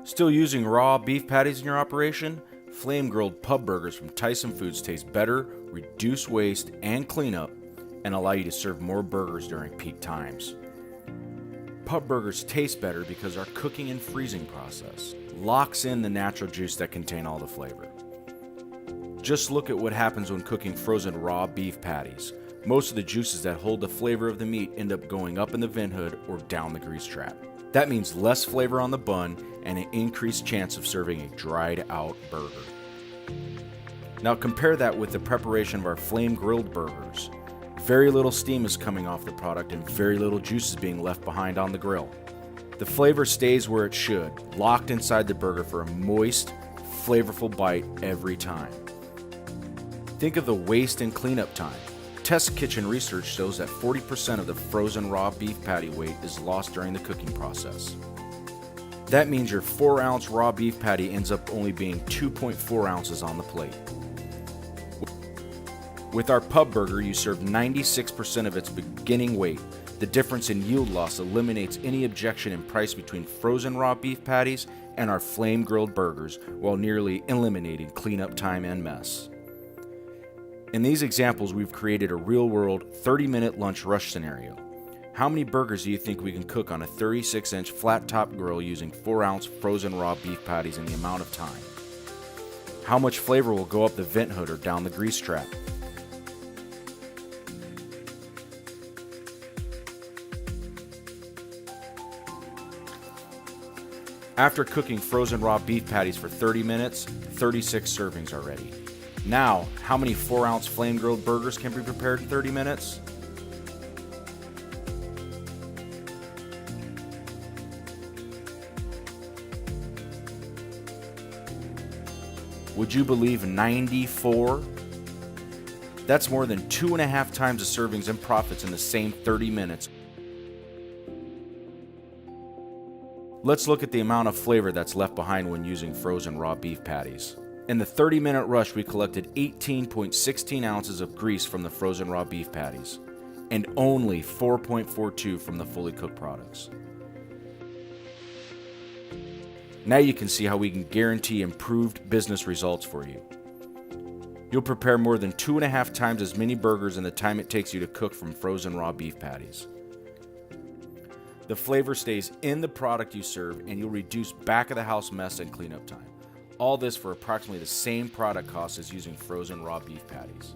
Still using raw beef patties in your operation? Flame grilled pub burgers from Tyson Foods taste better, reduce waste and cleanup, and allow you to serve more burgers during peak times. Pub burgers taste better because our cooking and freezing process locks in the natural juice that contain all the flavor. Just look at what happens when cooking frozen raw beef patties. Most of the juices that hold the flavor of the meat end up going up in the vent hood or down the grease trap. That means less flavor on the bun and an increased chance of serving a dried out burger. Now compare that with the preparation of our flame grilled burgers. Very little steam is coming off the product and very little juice is being left behind on the grill. The flavor stays where it should, locked inside the burger for a moist, flavorful bite every time. Think of the waste and cleanup time. Test Kitchen research shows that 40% of the frozen raw beef patty weight is lost during the cooking process. That means your 4-ounce raw beef patty ends up only being 2.4 ounces on the plate. With our pub burger, you serve 96% of its beginning weight. The difference in yield loss eliminates any objection in price between frozen raw beef patties and our flame grilled burgers, while nearly eliminating cleanup time and mess. In these examples, we've created a real-world 30-minute lunch rush scenario. How many burgers do you think we can cook on a 36-inch flat-top grill using 4-ounce frozen raw beef patties in the amount of time? How much flavor will go up the vent hood or down the grease trap? After cooking frozen raw beef patties for 30 minutes, 36 servings are ready. Now, how many 4-ounce flame grilled burgers can be prepared in 30 minutes? Would you believe 94? That's more than 2.5 times the servings and profits in the same 30 minutes. Let's look at the amount of flavor that's left behind when using frozen raw beef patties. In the 30-minute rush, we collected 18.16 ounces of grease from the frozen raw beef patties, and only 4.42 from the fully cooked products. Now you can see how we can guarantee improved business results for you. You'll prepare more than 2.5 times as many burgers in the time it takes you to cook from frozen raw beef patties. The flavor stays in the product you serve, and you'll reduce back-of-the-house mess and cleanup time. All this for approximately the same product cost as using frozen raw beef patties.